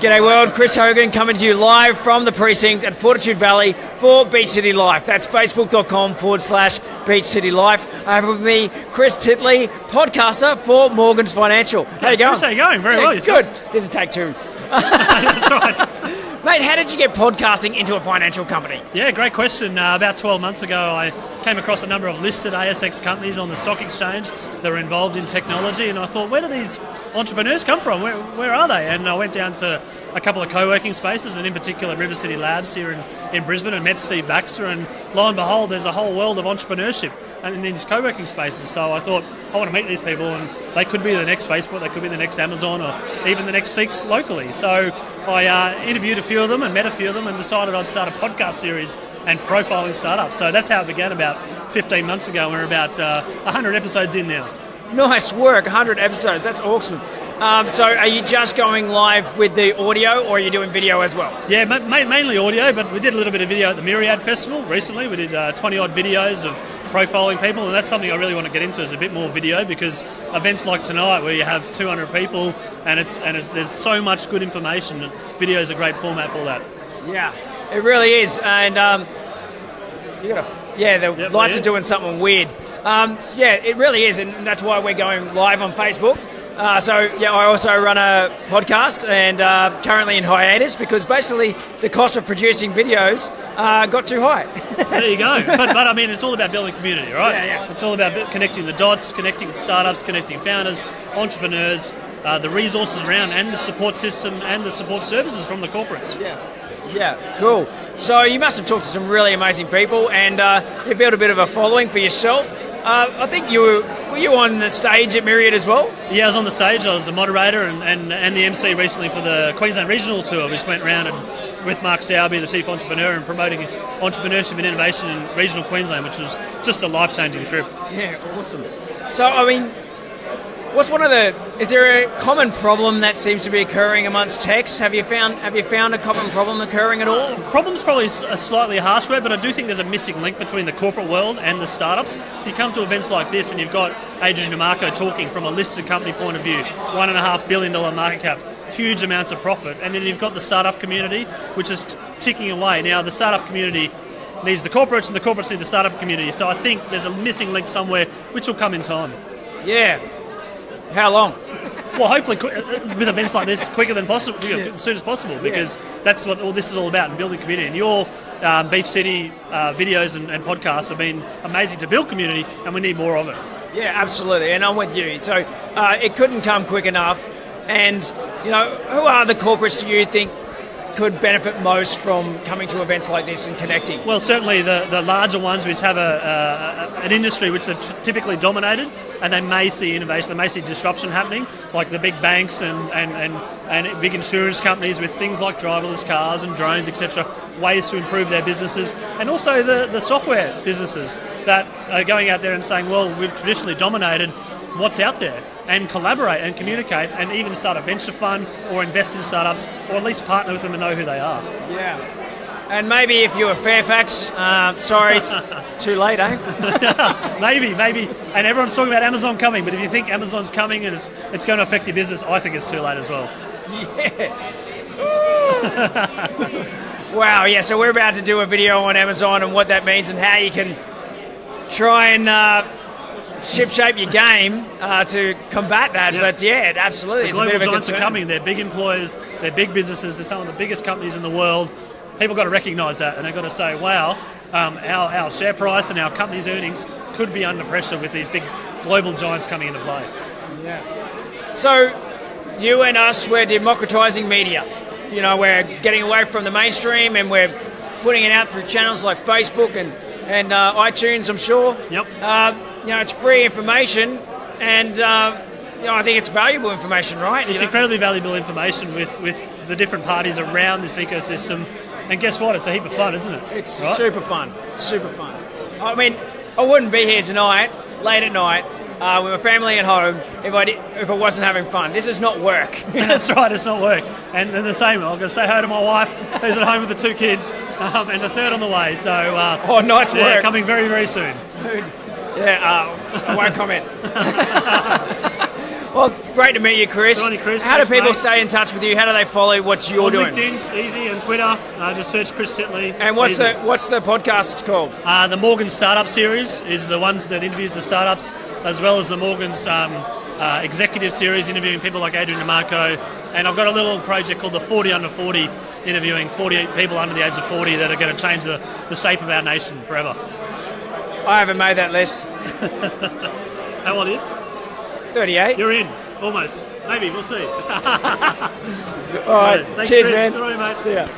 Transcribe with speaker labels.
Speaker 1: G'day world, Chris Hogan coming to you live from the precinct at Fortitude Valley for Beach City Life. That's facebook.com/Beach City Life. I have with me Chris Titley, podcaster for Morgans Financial. How you going?
Speaker 2: Chris, how you going? Very well.
Speaker 1: Good. There's a take two.
Speaker 2: That's right.
Speaker 1: Mate, how did you get podcasting into a financial company?
Speaker 2: Yeah, great question. About 12 months ago, I came across a number of listed ASX companies on the stock exchange that were involved in technology, and I thought, where do these entrepreneurs come from? Where are they? And I went down to a couple of co-working spaces, and in particular River City Labs here in Brisbane, and met Steve Baxter, and lo and behold, there's a whole world of entrepreneurship in these co-working spaces. So I thought, I want to meet these people, and they could be the next Facebook, they could be the next Amazon, or even the next Seeks locally. So I interviewed a few of them and met a few of them and decided I'd start a podcast series and profiling startups. So that's how it began about 15 months ago. We're about 100 episodes in now.
Speaker 1: Nice work, 100 episodes, that's awesome. So are you just going live with the audio, or are you doing video as well?
Speaker 2: Yeah, mainly audio, but we did a little bit of video at the Myriad Festival recently. We did 20-odd videos of profiling people, and that's something I really want to get into, is a bit more video, because events like tonight where you have 200 people and there's so much good information, and video is a great format for that.
Speaker 1: Yeah, it really is, and the lights are doing something weird. It really is, and that's why we're going live on Facebook. I also run a podcast, and currently in hiatus because basically the cost of producing videos got too high.
Speaker 2: There you go. But I mean, it's all about building community, right?
Speaker 1: Yeah.
Speaker 2: It's all about connecting the dots, connecting startups, connecting founders, entrepreneurs, the resources around, and the support system and the support services from the corporates.
Speaker 1: Yeah, cool. So you must have talked to some really amazing people, and you built a bit of a following for yourself. I think were you on the stage at Myriad as well?
Speaker 2: Yeah, I was on the stage. I was the moderator and the MC recently for the Queensland Regional Tour, which went round with Mark Stouby, the Chief Entrepreneur, and promoting entrepreneurship and innovation in regional Queensland, which was just a life-changing trip.
Speaker 1: Yeah, awesome. So, I mean, is there a common problem that seems to be occurring amongst techs? Have you found a common problem occurring at all?
Speaker 2: Problem's probably a slightly harsh word, but I do think there's a missing link between the corporate world and the startups. You come to events like this and you've got Adrian DeMarco talking from a listed company point of view, $1.5 billion market cap, huge amounts of profit, and then you've got the startup community, which is ticking away. Now, the startup community needs the corporates, and the corporates need the startup community, so I think there's a missing link somewhere, which will come in time.
Speaker 1: Yeah. How long?
Speaker 2: Well, hopefully with events like this, quicker than possible, as soon as possible, because that's what all this is all about, and building community. And your Beach City videos and podcasts have been amazing to build community, and we need more of it.
Speaker 1: Yeah, absolutely, and I'm with you. So it couldn't come quick enough. And, who are the corporates do you think could benefit most from coming to events like this and connecting?
Speaker 2: Well, certainly the larger ones, which have an industry which they've typically dominated, and they may see innovation, they may see disruption happening, like the big banks and big insurance companies with things like driverless cars and drones, etc., ways to improve their businesses, and also the software businesses that are going out there and saying, well, we've traditionally dominated what's out there, and collaborate and communicate, and even start a venture fund or invest in startups, or at least partner with them and know who they are.
Speaker 1: Yeah. And maybe if you're Fairfax, sorry, too late, eh?
Speaker 2: Maybe. And everyone's talking about Amazon coming, but if you think Amazon's coming and it's going to affect your business, I think it's too late as well.
Speaker 1: Yeah. Wow, yeah, so we're about to do a video on Amazon and what that means and how you can try and ship-shape your game to combat that. Yep. But yeah, absolutely.
Speaker 2: The global giants are coming. They're big employers, they're big businesses, they're some of the biggest companies in the world. People got to recognise that, and they've got to say, wow, our share price and our company's earnings could be under pressure with these big global giants coming into play.
Speaker 1: Yeah. So you and us, we're democratising media. We're getting away from the mainstream, and we're putting it out through channels like Facebook and iTunes, I'm sure.
Speaker 2: Yep.
Speaker 1: It's free information, and I think it's valuable information, right?
Speaker 2: It's incredibly valuable information with the different parties around this ecosystem. And guess what? It's a heap of fun, isn't it?
Speaker 1: It's right? Super fun. I mean, I wouldn't be here tonight, late at night, with my family at home, if I wasn't having fun. This is not work.
Speaker 2: That's right, it's not work. And the same, I'm going to say hi to my wife, who's at home with the 2 kids, and the third on the way. So,
Speaker 1: nice work.
Speaker 2: Yeah, coming very, very soon.
Speaker 1: Yeah, I won't comment. Well, great to meet you, Chris.
Speaker 2: Good on you, Chris.
Speaker 1: How
Speaker 2: Thanks,
Speaker 1: do people
Speaker 2: mate.
Speaker 1: stay in touch with you? How do they follow what you're
Speaker 2: On
Speaker 1: doing?
Speaker 2: LinkedIn's easy, and Twitter, just search Chris Titley.
Speaker 1: And what's
Speaker 2: Easy.
Speaker 1: the podcast called?
Speaker 2: The Morgan Startup Series is the ones that interviews the startups, as well as the Morgan's executive series, interviewing people like Adrian DeMarco. And I've got a little project called the 40 Under 40, interviewing 40 people under the age of 40 that are going to change the shape of our nation forever.
Speaker 1: I haven't made that list.
Speaker 2: How old are you?
Speaker 1: 38.
Speaker 2: You're in, almost. Maybe, we'll see.
Speaker 1: All right.
Speaker 2: Thanks,
Speaker 1: Cheers,
Speaker 2: Chris.
Speaker 1: man.
Speaker 2: Good on you, mate.
Speaker 1: See ya.